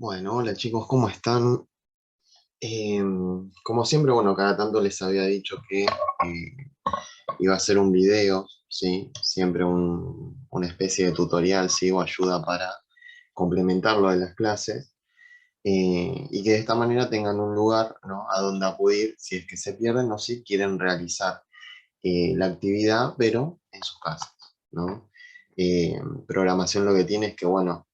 Bueno, hola chicos, ¿cómo están? Como siempre, bueno, cada tanto les había dicho que iba a hacer un video, ¿sí? Siempre una especie de tutorial, ¿sí? O ayuda para complementar lo de las clases. Y que de esta manera tengan un lugar, ¿no? A donde acudir si es que se pierden o si quieren realizar la actividad, pero en sus casas, ¿no? Programación lo que tiene es que, bueno,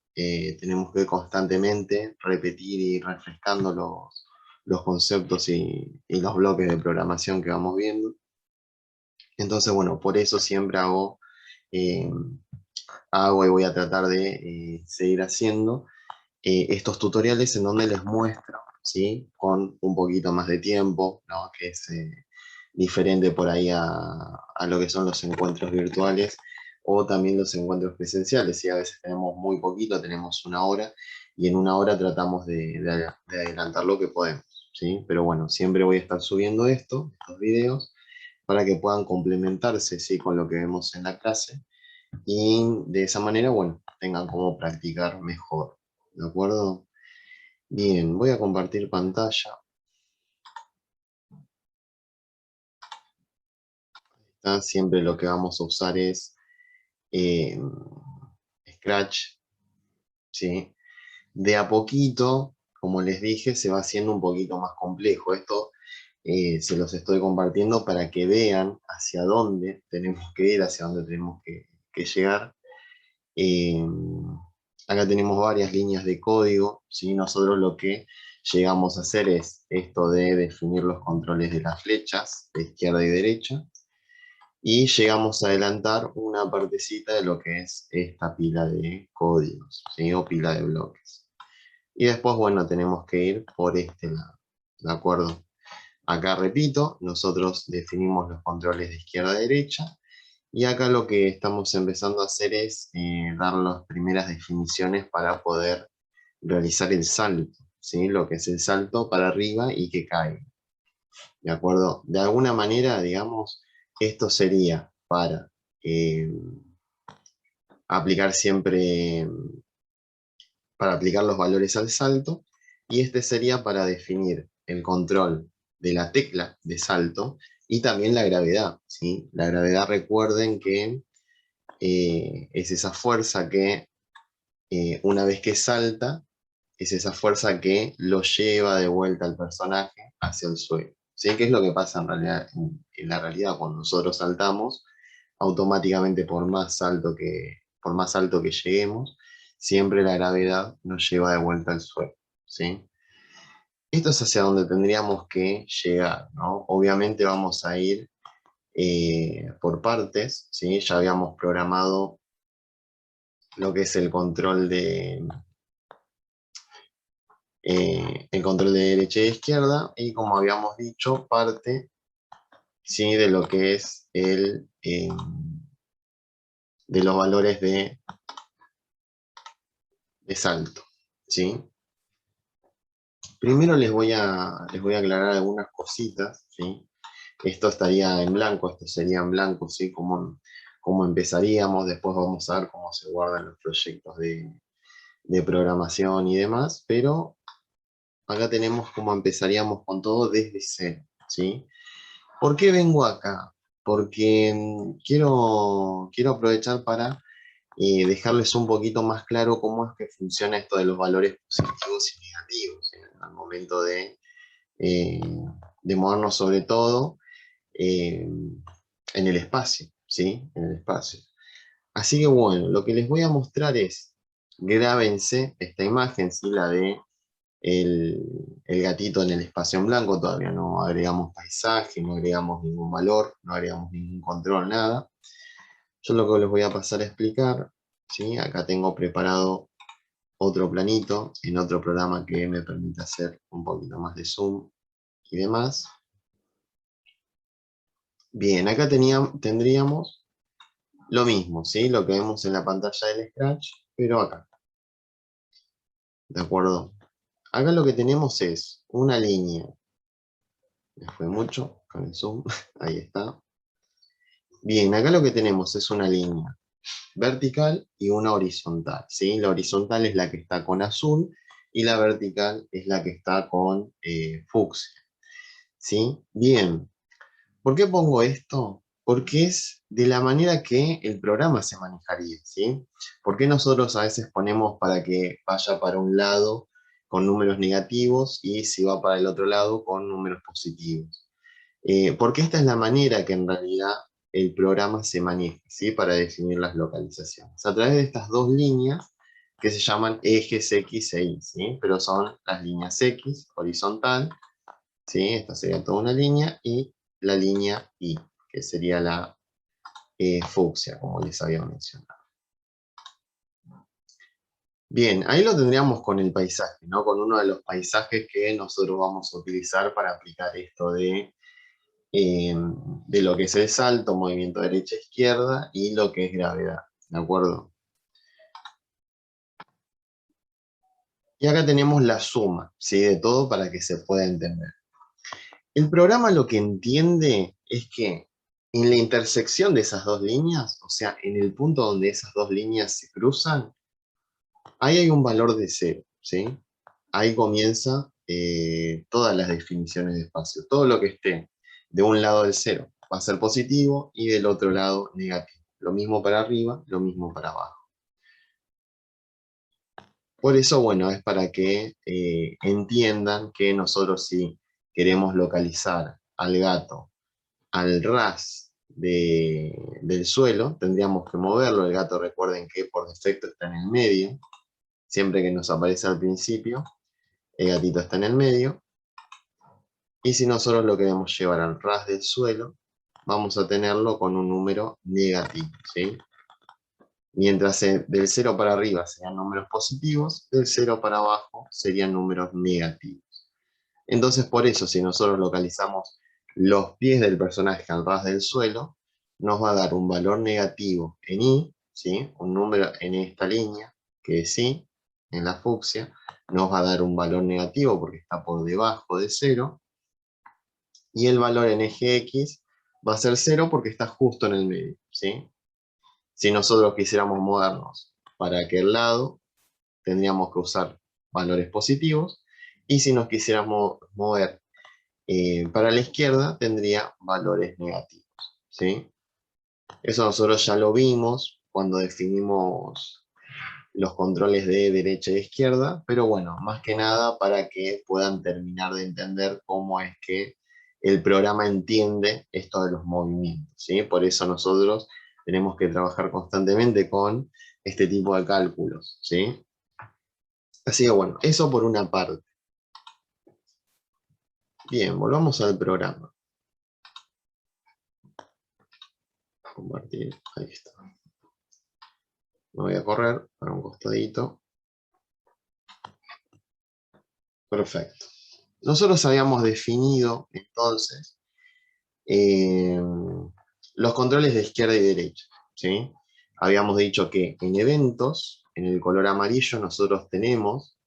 tenemos que constantemente repetir y ir refrescando los conceptos y los bloques de programación que vamos viendo. Entonces, bueno, por eso siempre eh, hago y voy a tratar de seguir haciendo estos tutoriales en donde les muestro, ¿sí? Con un poquito más de tiempo, ¿no? Que es diferente por ahí a lo que son los encuentros virtuales o también los encuentros presenciales, ¿sí? A veces tenemos muy poquito, tenemos una hora, y en una hora tratamos de adelantar lo que podemos, ¿sí? Pero bueno, siempre voy a estar subiendo estos videos, para que puedan complementarse, ¿sí? Con lo que vemos en la clase y de esa manera, bueno, tengan como practicar mejor, ¿de acuerdo? Bien, voy a compartir pantalla. ¿Tá? Siempre lo que vamos a usar es eh, Scratch, ¿sí? De a poquito, como les dije, se va haciendo un poquito más complejo. Esto se los estoy compartiendo para que vean hacia dónde tenemos que ir, hacia dónde tenemos que llegar. Eh, Acá tenemos varias líneas de código, ¿sí? Nosotros lo que llegamos a hacer es esto de definir los controles de las flechas, de izquierda y derecha, y llegamos a adelantar una partecita de lo que es esta pila de códigos, ¿sí? O pila de bloques. Y después, bueno, tenemos que ir por este lado, ¿de acuerdo? Acá repito, nosotros definimos los controles de izquierda a derecha, y acá lo que estamos empezando a hacer es dar las primeras definiciones para poder realizar el salto, ¿sí? Lo que es el salto para arriba y que cae, ¿de acuerdo? De alguna manera, digamos, esto sería para eh, aplicar siempre, para aplicar los valores al salto, y este sería para definir el control de la tecla de salto y también la gravedad, ¿sí? La gravedad, recuerden que es esa fuerza que una vez que salta, es esa fuerza que lo lleva de vuelta al personaje hacia el suelo. ¿Sí? ¿Qué es lo que pasa en realidad, en la realidad cuando nosotros saltamos? Automáticamente por más alto que lleguemos, siempre la gravedad nos lleva de vuelta al suelo, ¿sí? Esto es hacia donde tendríamos que llegar, ¿no? Obviamente vamos a ir por partes, ¿sí? Ya habíamos programado lo que es el control de derecha e izquierda, y como habíamos dicho, parte, ¿sí? De lo que es de los valores de salto, ¿sí? Primero les voy a aclarar algunas cositas, ¿sí? Esto estaría en blanco, esto sería en blanco, ¿sí? Cómo empezaríamos. Después vamos a ver cómo se guardan los proyectos de programación y demás, pero acá tenemos cómo empezaríamos con todo desde cero, ¿sí? ¿Por qué vengo acá? Porque quiero aprovechar para dejarles un poquito más claro cómo es que funciona esto de los valores positivos y negativos, al momento eh, de movernos, sobre todo eh, en el espacio, ¿sí? En el espacio. Así que bueno, lo que les voy a mostrar es, grábense esta imagen, ¿sí? La de el, el gatito en el espacio en blanco. Todavía no agregamos paisaje, no agregamos ningún valor, no agregamos ningún control, nada. Yo lo que les voy a pasar a explicar, ¿sí? Acá tengo preparado otro planito en otro programa que me permite hacer un poquito más de zoom y demás. Bien, acá tendríamos lo mismo, ¿sí? Lo que vemos en la pantalla del Scratch, pero acá, ¿de acuerdo? Acá lo que tenemos es una línea. Me fue mucho con el zoom, ahí está. Bien, acá lo que tenemos es una línea vertical y una horizontal, ¿sí? La horizontal es la que está con azul y la vertical es la que está con fucsia. ¿Sí? Bien. ¿Por qué pongo esto? Porque es de la manera que el programa se manejaría, ¿sí? ¿Por qué nosotros a veces ponemos para que vaya para un lado con números negativos y si va para el otro lado con números positivos? Porque esta es la manera que en realidad el programa se maneja, ¿sí? Para definir las localizaciones. A través de estas dos líneas que se llaman ejes X e Y, ¿sí? Pero son las líneas X, horizontal, ¿sí? Esta sería toda una línea, y la línea Y, que sería la fucsia, como les había mencionado. Bien, ahí lo tendríamos con el paisaje, ¿no? Con uno de los paisajes que nosotros vamos a utilizar para aplicar esto de lo que es el salto, movimiento derecha-izquierda y lo que es gravedad, ¿de acuerdo? Y acá tenemos la suma, ¿sí? De todo para que se pueda entender. El programa lo que entiende es que en la intersección de esas dos líneas, o sea, en el punto donde esas dos líneas se cruzan, ahí hay un valor de 0, ¿sí? Ahí comienza todas las definiciones de espacio. Todo lo que esté de un lado del 0 va a ser positivo y del otro lado negativo. Lo mismo para arriba, lo mismo para abajo. Por eso, bueno, es para que entiendan que nosotros si queremos localizar al gato al ras del suelo, tendríamos que moverlo. El gato, recuerden que por defecto está en el medio. Siempre que nos aparece al principio, el gatito está en el medio. Y si nosotros lo queremos llevar al ras del suelo, vamos a tenerlo con un número negativo, ¿sí? Mientras del 0 para arriba serían números positivos, del 0 para abajo serían números negativos. Entonces, por eso, si nosotros localizamos los pies del personaje al ras del suelo, nos va a dar un valor negativo en Y, ¿sí? Un número en esta línea, que es Y, en la fucsia, nos va a dar un valor negativo porque está por debajo de 0, y el valor en eje X va a ser 0 porque está justo en el medio, ¿sí? Si nosotros quisiéramos movernos para aquel lado, tendríamos que usar valores positivos, y si nos quisiéramos mover para la izquierda, tendría valores negativos, ¿sí? Eso nosotros ya lo vimos cuando definimos los controles de derecha e izquierda, pero bueno, más que nada para que puedan terminar de entender cómo es que el programa entiende esto de los movimientos, ¿sí? Por eso nosotros tenemos que trabajar constantemente con este tipo de cálculos, ¿sí? Así que bueno, eso por una parte. Bien, volvamos al programa. Compartir, ahí está. Me voy a correr para un costadito. Perfecto. Nosotros habíamos definido entonces eh, los controles de izquierda y derecha, ¿sí? Habíamos dicho que en eventos, en el color amarillo, nosotros tenemos,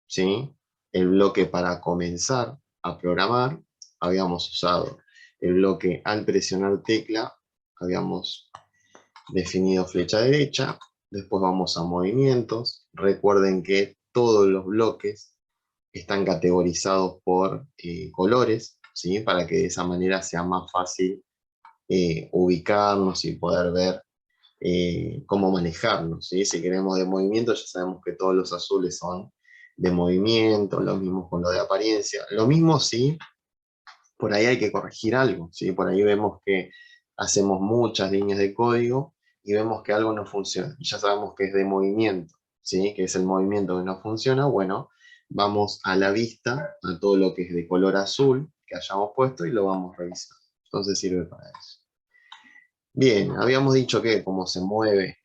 ¿sí? El bloque para comenzar a programar. Habíamos usado el bloque al presionar tecla, habíamos definido flecha derecha. Después vamos a movimientos. Recuerden que todos los bloques están categorizados por colores, ¿sí? Para que de esa manera sea más fácil ubicarnos y poder ver cómo manejarnos, ¿sí? Si queremos de movimiento, ya sabemos que todos los azules son de movimiento, lo mismo con lo de apariencia. Lo mismo si por ahí hay que corregir algo, ¿sí? Por ahí vemos que hacemos muchas líneas de código y vemos que algo no funciona. Y ya sabemos que es de movimiento, ¿sí? Que es el movimiento que no funciona. Bueno, vamos a la vista, a todo lo que es de color azul que hayamos puesto y lo vamos a revisar. Entonces sirve para eso. Bien, habíamos dicho que como se mueve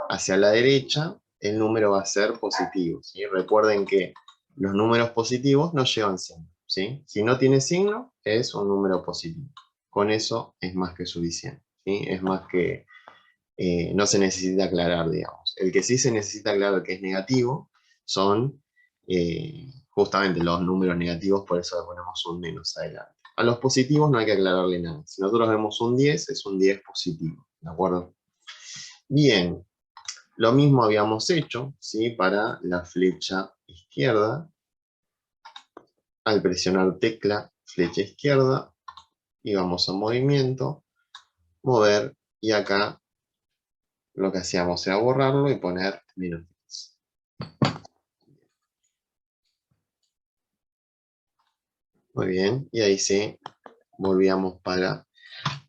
hacia la derecha, el número va a ser positivo, ¿sí? Recuerden que los números positivos no llevan signo, ¿sí? Si no tiene signo, es un número positivo. Con eso es más que suficiente, ¿sí? Es más que, no se necesita aclarar, digamos. El que sí se necesita aclarar que es negativo son justamente los números negativos, por eso le ponemos un menos adelante. A los positivos no hay que aclararle nada. Si nosotros vemos un 10, es un 10 positivo, ¿de acuerdo? Bien, lo mismo habíamos hecho, ¿sí? Para la flecha izquierda, al presionar tecla, flecha izquierda, y vamos a movimiento, mover, y acá lo que hacíamos era borrarlo y poner -10. Muy bien, y ahí sí, volvíamos para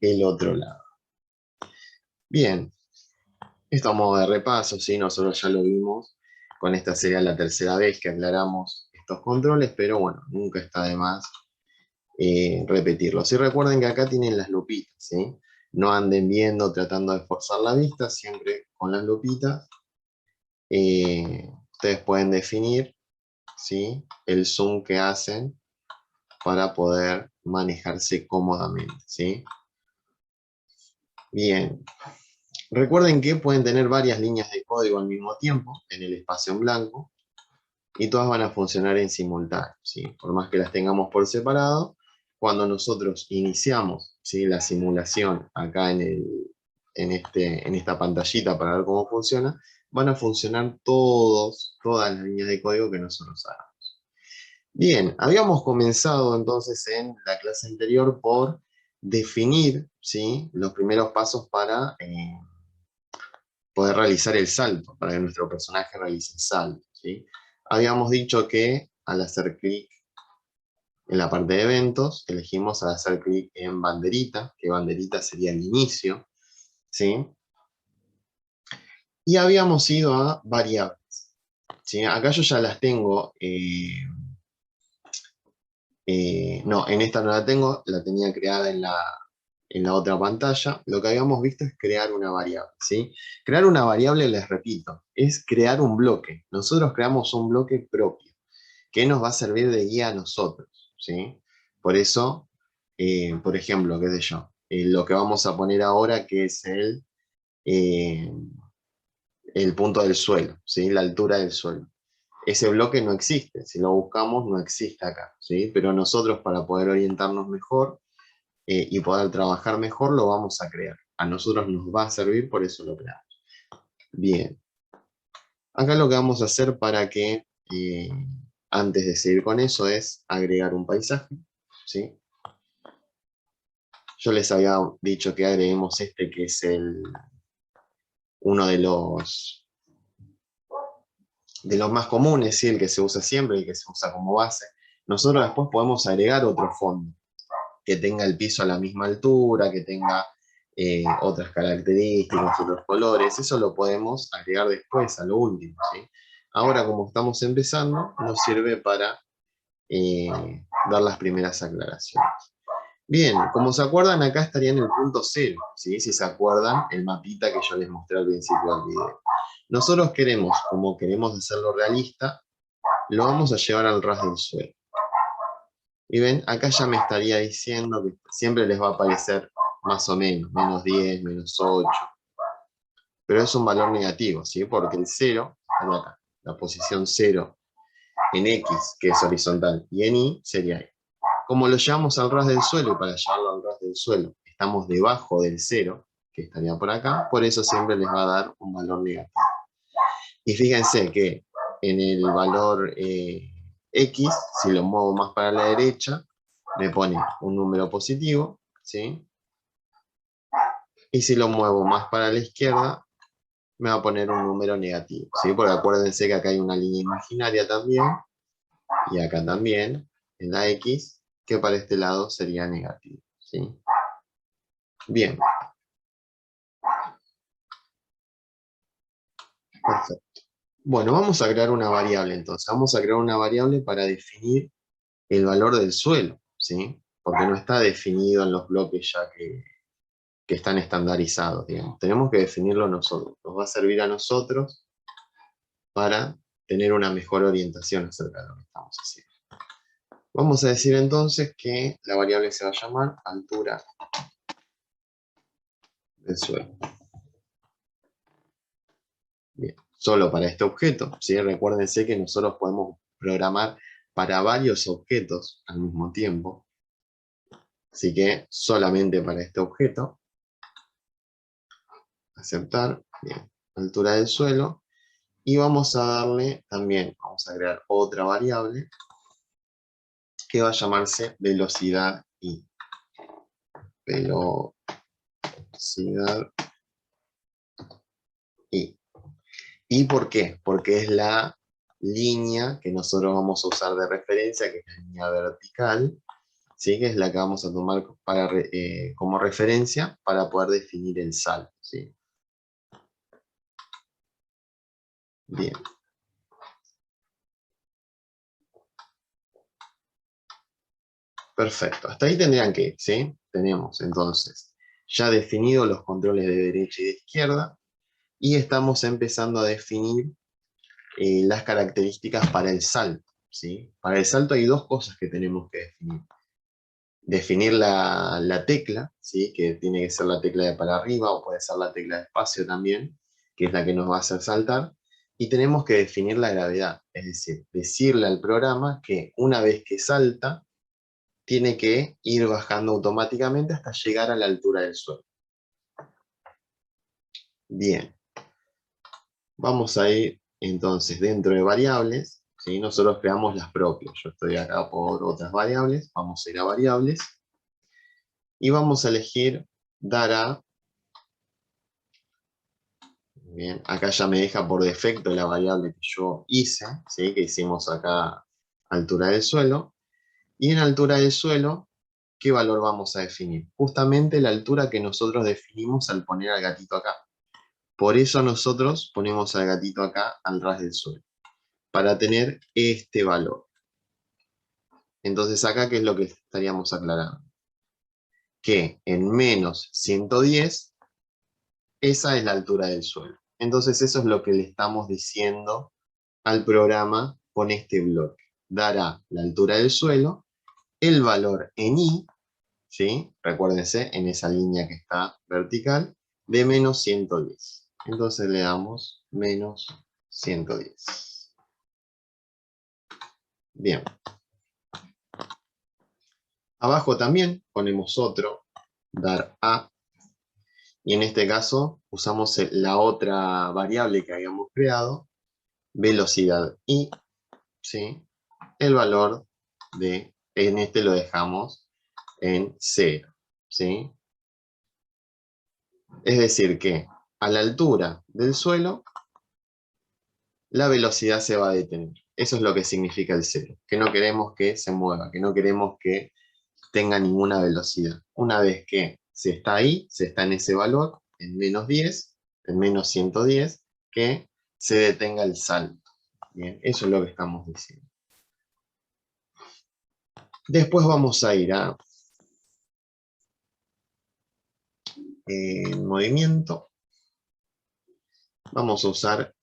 el otro lado. Bien, esto a modo de repaso, ¿sí? Nosotros ya lo vimos, con esta sería la tercera vez que aclaramos estos controles, pero bueno, nunca está de más repetirlos. Y recuerden que acá tienen las lupitas, ¿sí? No anden viendo, tratando de forzar la vista, siempre con las lupitas. Ustedes pueden definir, ¿sí?, el zoom que hacen para poder manejarse cómodamente, ¿sí? Bien. Recuerden que pueden tener varias líneas de código al mismo tiempo en el espacio en blanco y todas van a funcionar en simultáneo, ¿sí? Por más que las tengamos por separado, cuando nosotros iniciamos, ¿sí?, la simulación acá en esta pantallita para ver cómo funciona, van a funcionar todas las líneas de código que nosotros hagamos. Bien, habíamos comenzado entonces en la clase anterior por definir, ¿sí?, los primeros pasos para poder realizar el salto, para que nuestro personaje realice el salto, ¿sí? Habíamos dicho que al hacer clic en la parte de eventos, elegimos al hacer clic en banderita, que banderita sería el inicio, ¿sí? Y habíamos ido a variables, ¿sí? Acá yo ya las tengo, no, en esta no la tengo, la tenía creada en la otra pantalla. Lo que habíamos visto es crear una variable, ¿sí? Crear una variable, les repito, es crear un bloque. Nosotros creamos un bloque propio, que nos va a servir de guía a nosotros, ¿sí? Por eso, por ejemplo, qué sé yo, lo que vamos a poner ahora, que es eh, el punto del suelo, ¿sí?, la altura del suelo. Ese bloque no existe, si lo buscamos no existe acá, ¿sí? Pero nosotros, para poder orientarnos mejor y poder trabajar mejor, lo vamos a crear. A nosotros nos va a servir, por eso lo creamos. Bien. Acá lo que vamos a hacer para que, antes de seguir con eso, es agregar un paisaje, ¿sí? Yo les había dicho que agreguemos este, que es uno de los más comunes, ¿sí?, el que se usa siempre y que se usa como base. Nosotros después podemos agregar otro fondo, que tenga el piso a la misma altura, que tenga otras características, otros colores. Eso lo podemos agregar después, a lo último, ¿sí? Ahora, como estamos empezando, nos sirve para dar las primeras aclaraciones. Bien, como se acuerdan, acá estaría en el punto 0, ¿sí? Si se acuerdan, el mapita que yo les mostré al principio del video. Nosotros queremos, como queremos hacerlo realista, lo vamos a llevar al ras del suelo. Y ven, acá ya me estaría diciendo que siempre les va a aparecer más o menos, -10, -8. Pero es un valor negativo, ¿sí? Porque el 0 está acá. La posición 0 en X, que es horizontal, y en Y sería Y. Como lo llevamos al ras del suelo, y para llevarlo al ras del suelo estamos debajo del 0, que estaría por acá, por eso siempre les va a dar un valor negativo. Y fíjense que en el valor X, si lo muevo más para la derecha, me pone un número positivo, ¿sí? Y si lo muevo más para la izquierda, me va a poner un número negativo, ¿sí? Porque acuérdense que acá hay una línea imaginaria también, y acá también, en la X, que para este lado sería negativo, ¿sí? Bien. Perfecto. Bueno, vamos a crear una variable entonces. Vamos a crear una variable para definir el valor del suelo, ¿sí? Porque no está definido en los bloques ya que están estandarizados, digamos. Tenemos que definirlo nosotros. Nos va a servir a nosotros para tener una mejor orientación acerca de lo que estamos haciendo. Vamos a decir entonces que la variable se va a llamar altura del suelo. Bien, solo para este objeto, ¿sí? Recuérdense que nosotros podemos programar para varios objetos al mismo tiempo. Así que solamente para este objeto. Aceptar. Bien. Altura del suelo. Y vamos a darle también, vamos a crear otra variable que va a llamarse velocidad I. Velocidad I. ¿Y por qué? Porque es la línea que nosotros vamos a usar de referencia, que es la línea vertical, ¿sí? Que es la que vamos a tomar para, como referencia para poder definir el salto, ¿sí? Bien. Perfecto. Hasta ahí tendrían que ir, ¿sí? Tenemos entonces ya definido los controles de derecha y de izquierda y estamos empezando a definir las características para el salto, ¿sí? Para el salto hay dos cosas que tenemos que definir. Definir la tecla, ¿sí? Que tiene que ser la tecla de para arriba o puede ser la tecla de espacio también, que es la que nos va a hacer saltar. Y tenemos que definir la gravedad, es decir, decirle al programa que una vez que salta, tiene que ir bajando automáticamente hasta llegar a la altura del suelo. Bien, vamos a ir entonces dentro de variables, ¿sí? Nosotros creamos las propias. Yo estoy acá por otras variables, vamos a ir a variables y vamos a elegir dar a. Bien, acá ya me deja por defecto la variable que yo hice, ¿sí? Que hicimos acá altura del suelo. Y en altura del suelo, ¿qué valor vamos a definir? Justamente la altura que nosotros definimos al poner al gatito acá. Por eso nosotros ponemos al gatito acá al ras del suelo, para tener este valor. Entonces acá, ¿qué es lo que estaríamos aclarando? Que en menos 110, esa es la altura del suelo. Entonces eso es lo que le estamos diciendo al programa con este bloque. Dará la altura del suelo, el valor en I, ¿sí? Recuérdense, en esa línea que está vertical, de menos 110. Entonces le damos menos 110. Bien. Abajo también ponemos otro, dar a, y en este caso usamos la otra variable que habíamos creado, velocidad i, ¿sí? El valor en este lo dejamos en 0, ¿sí? Es decir que a la altura del suelo, la velocidad se va a detener. Eso es lo que significa el 0, que no queremos que se mueva, que no queremos que tenga ninguna velocidad. Una vez que se está ahí, se está en ese valor, en menos 10, en menos 110, que se detenga el salto. Bien, eso es lo que estamos diciendo. Después vamos a ir a movimiento. Vamos a usar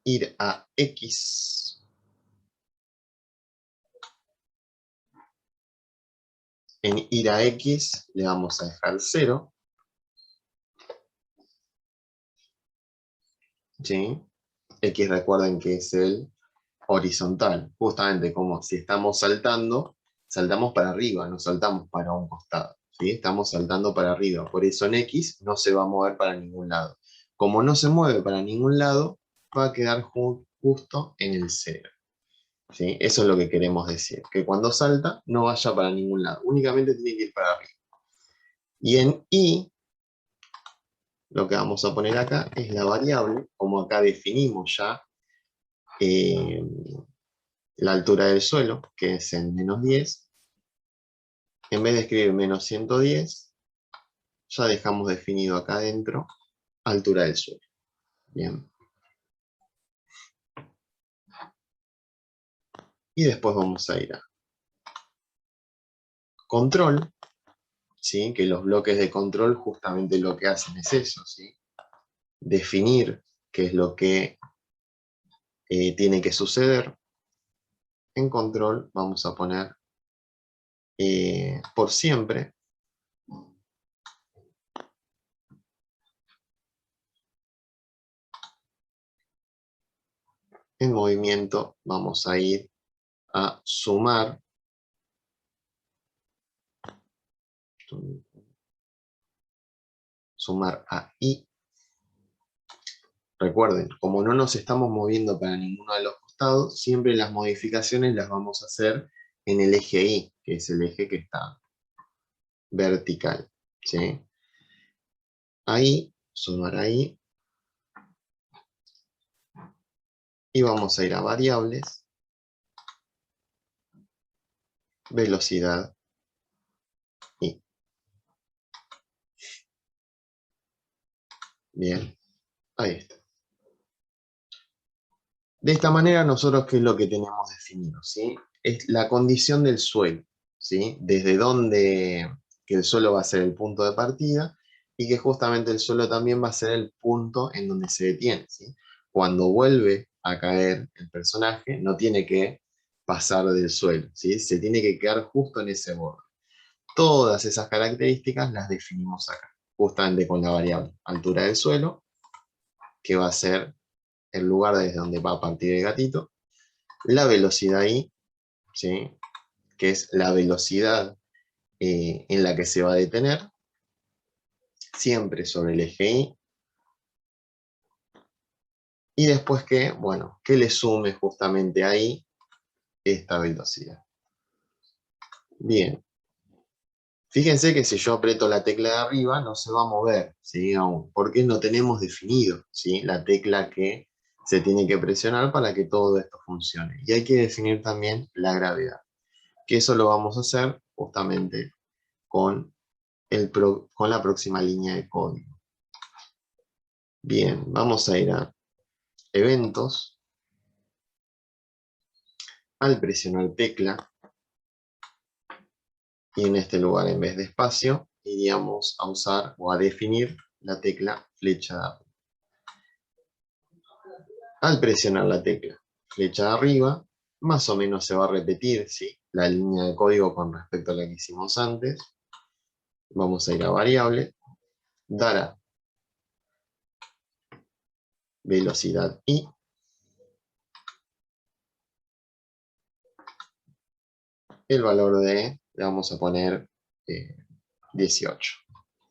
ir a X. En ir a X le vamos a dejar 0. ¿Sí? X recuerden que es el horizontal. Justamente como si estamos saltando, saltamos para arriba, no saltamos para un costado. ¿Sí? Estamos saltando para arriba. Por eso en X no se va a mover para ningún lado. Como no se mueve para ningún lado, va a quedar justo en el 0. ¿Sí? Eso es lo que queremos decir. Que cuando salta no vaya para ningún lado. Únicamente tiene que ir para arriba. Y en Y, lo que vamos a poner acá es la variable, como acá definimos ya eh, la altura del suelo, que es en menos 10, en vez de escribir menos 110, ya dejamos definido acá adentro altura del suelo. Bien. Y después vamos a ir a control, ¿sí? Que los bloques de control justamente lo que hacen es eso, ¿sí? Definir qué es lo que tiene que suceder. En control vamos a poner por siempre. En movimiento vamos a ir a sumar a I, Recuerden, como no nos estamos moviendo para ninguno de los costados, siempre las modificaciones las vamos a hacer en el eje Y, que es el eje que está vertical, ¿sí? Ahí, sumar ahí, y vamos a ir a variables, velocidad y. Bien, ahí está. De esta manera nosotros, ¿qué es lo que tenemos definido? ¿Sí? Es la condición del suelo, ¿sí? Desde donde que el suelo va a ser el punto de partida y que justamente el suelo también va a ser el punto en donde se detiene, ¿sí? Cuando vuelve a caer el personaje, no tiene que pasar del suelo, ¿sí? Se tiene que quedar justo en ese borde. Todas esas características las definimos acá, justamente con la variable altura del suelo, que va a ser el lugar desde donde va a partir el gatito, la velocidad I, ¿sí? Que es la velocidad en la que se va a detener, siempre sobre el eje Y, y después que, bueno, que le sume justamente ahí esta velocidad. Bien, fíjense que si yo aprieto la tecla de arriba no se va a mover, ¿sí? Aún, porque no tenemos definido, ¿sí? La tecla que se tiene que presionar para que todo esto funcione. Y hay que definir también la gravedad, que eso lo vamos a hacer justamente con con la próxima línea de código. Bien, vamos a ir a eventos. Al presionar tecla, y en este lugar en vez de espacio, iríamos a usar o a definir la tecla flecha de arriba. Al presionar la tecla flecha de arriba, más o menos se va a repetir, ¿sí?, la línea de código con respecto a la que hicimos antes. Vamos a ir a variable, dará velocidad y el valor de, le vamos a poner 18.